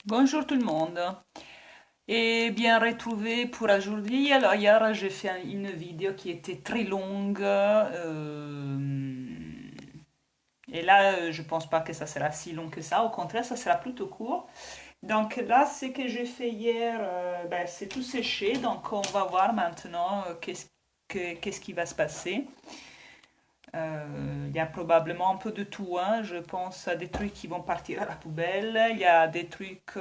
Bonjour tout le monde et bien retrouvé pour aujourd'hui. Alors hier j'ai fait une vidéo qui était très longue et là je pense pas que ça sera si long que ça, au contraire ça sera plutôt court. Donc là ce que j'ai fait hier c'est tout séché donc on va voir maintenant qu'est-ce qui va se passer. Il y a probablement un peu de tout, hein. Je pense à des trucs qui vont partir à la poubelle, il y a des trucs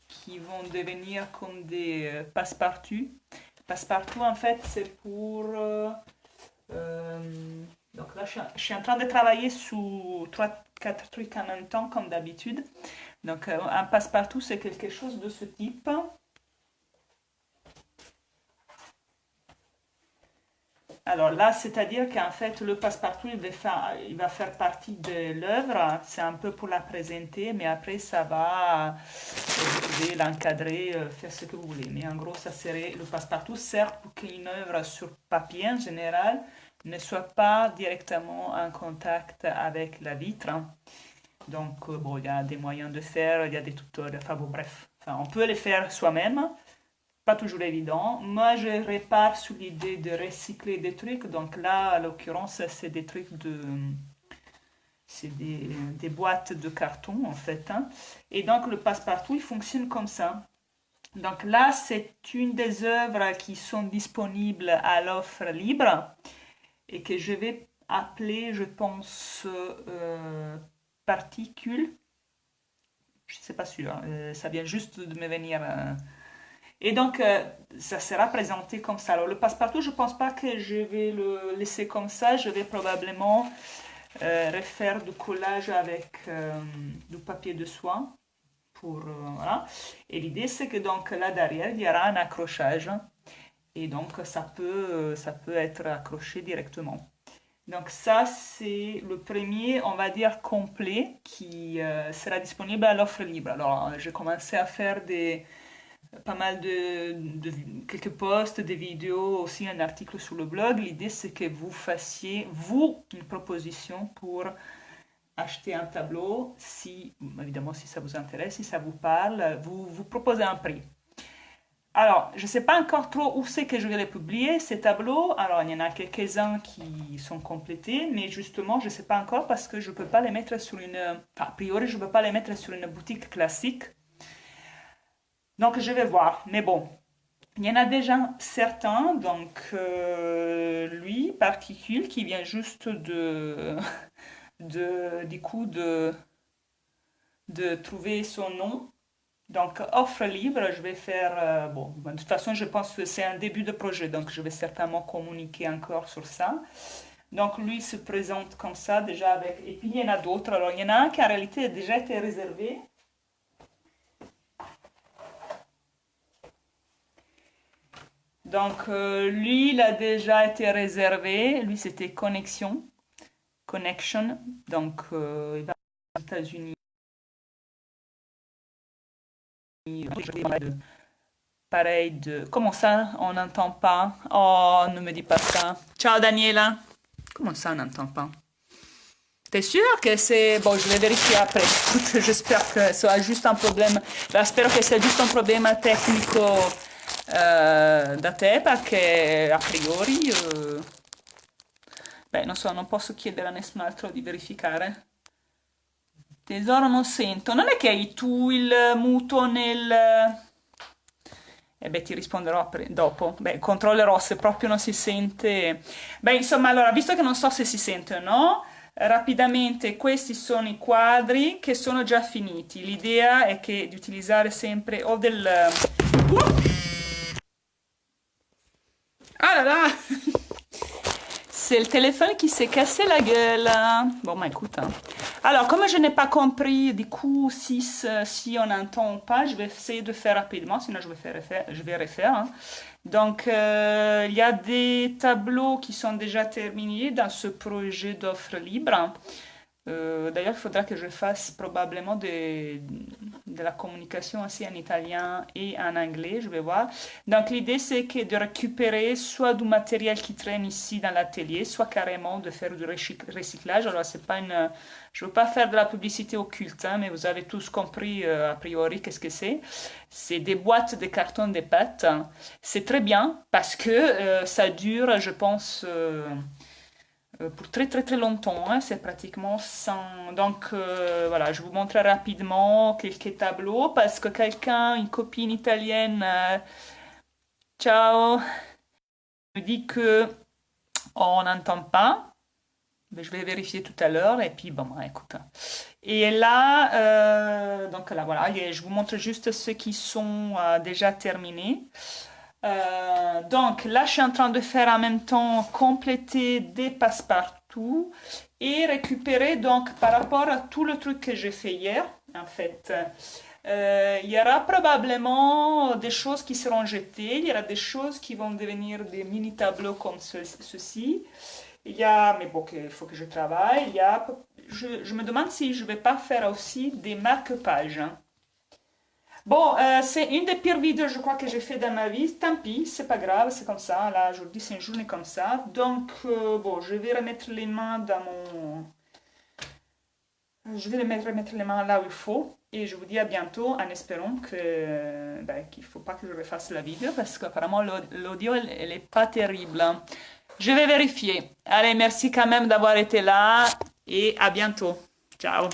qui vont devenir comme des passe-partout. Passe-partout, en fait, c'est pour... donc là, je suis en train de travailler sur trois, quatre trucs en même temps, comme d'habitude. Donc, un passe-partout, c'est quelque chose de ce type. Alors là, c'est-à-dire qu'en fait, le passe-partout, il va faire partie de l'œuvre. C'est un peu pour la présenter, mais après, ça va, vous pouvez l'encadrer, faire ce que vous voulez. Mais en gros, ça serait, le passe-partout sert pour qu'une œuvre sur papier, en général, ne soit pas directement en contact avec la vitre. Donc, bon, il y a des moyens de faire, il y a des tutoriels, enfin bon, bref. Enfin, on peut les faire soi-même, pas toujours évident. Moi, je répare sur l'idée de recycler des trucs. Donc là, à l'occurrence, c'est des trucs de... C'est des boîtes de carton, en fait, hein. Et donc, le passe-partout, il fonctionne comme ça. Donc là, c'est une des œuvres qui sont disponibles à l'offre libre et que je vais appeler, je pense, particules. Je ne sais pas sûr, ça vient juste de me venir. Et donc, ça sera présenté comme ça. Alors, le passe-partout, je ne pense pas que je vais le laisser comme ça. Je vais probablement refaire du collage avec du papier de soie. Voilà. Et l'idée, c'est que donc là derrière, il y aura un accrochage. Et donc, ça peut être accroché directement. Donc ça, c'est le premier, on va dire, complet qui sera disponible à l'offre libre. Alors, j'ai commencé à faire pas mal quelques posts, des vidéos, aussi un article sur le blog. L'idée, c'est que vous fassiez, vous, une proposition pour acheter un tableau. Si, évidemment, si ça vous intéresse, si ça vous parle, vous proposez un prix. Alors, je ne sais pas encore trop où c'est que je vais les publier, ces tableaux. Alors, il y en a quelques-uns qui sont complétés, mais justement, je ne sais pas encore parce que je ne peux pas les mettre sur une... Enfin, a priori, je ne peux pas les mettre sur une boutique classique. Donc, je vais voir. Mais bon, il y en a déjà certains, donc lui, Particule, qui vient juste du coup de trouver son nom. Donc, offre libre, je vais faire, bon, de toute façon, je pense que c'est un début de projet, donc je vais certainement communiquer encore sur ça. Donc, lui se présente comme ça, déjà avec, et puis il y en a d'autres. Alors, il y en a un qui en réalité a déjà été réservé. Donc, lui, il a déjà été réservé. Lui, c'était Connection. Donc, il va aux États-Unis. Pareil de... Comment ça, on n'entend pas? Oh, ne me dis pas ça. Ciao, Daniela. Comment ça, on n'entend pas? T'es sûr che se... Bon, je vais vérifier après. Écoute, j'espère que ce soit juste un problème. Spero che sia giusto un problema tecnico da te, perché a priori... beh, non so, non posso chiedere a nessun altro di verificare. Tesoro, non sento. Non è che hai tu il muto nel... E beh, ti risponderò dopo. Beh, controllerò se proprio non si sente. Beh, insomma, allora, visto che non so se si sente o no, rapidamente questi sono i quadri che sono già finiti. L'idea è che di utilizzare sempre o del... Ah là là! C'est le téléphone qui s'est cassé la gueule. Bon, bah écoute, hein. Alors, comme je n'ai pas compris du coup si on entend ou pas, je vais essayer de faire rapidement, sinon je vais refaire, hein. Donc, il y a des tableaux qui sont déjà terminés dans ce projet d'offre libre. D'ailleurs, il faudra que je fasse probablement de la communication aussi en italien et en anglais, je vais voir. Donc l'idée c'est que de récupérer soit du matériel qui traîne ici dans l'atelier, soit carrément de faire du recyclage. Alors c'est pas une, je veux pas faire de la publicité occulte, hein, mais vous avez tous compris a priori qu'est-ce que c'est. C'est des boîtes de carton de pâte. C'est très bien parce que ça dure, je pense. Pour très très très longtemps, hein, c'est pratiquement sans... Donc voilà, je vous montre rapidement quelques tableaux parce que quelqu'un, une copine italienne, ciao, me dit que on n'entend pas. Mais je vais vérifier tout à l'heure et puis bon, bah, écoute. Et là, donc là voilà, je vous montre juste ceux qui sont déjà terminés. Donc là, je suis en train de faire en même temps compléter des passe-partout et récupérer donc par rapport à tout le truc que j'ai fait hier, en fait. Il y aura probablement des choses qui seront jetées, il y aura des choses qui vont devenir des mini tableaux comme ceci. Il y a, mais bon, il faut que je travaille. Il y a, je me demande si je ne vais pas faire aussi des marque-pages. Bon, c'est une des pires vidéos, je crois, que j'ai fait dans ma vie. Tant pis, c'est pas grave, c'est comme ça. Là, aujourd'hui, c'est une journée comme ça. Donc, bon, je vais remettre les mains dans mon... Je vais remettre les mains là où il faut. Et je vous dis à bientôt en espérant que, ben, qu'il ne faut pas que je refasse la vidéo parce qu'apparemment, l'audio, elle est pas terrible. Je vais vérifier. Allez, merci quand même d'avoir été là et à bientôt. Ciao.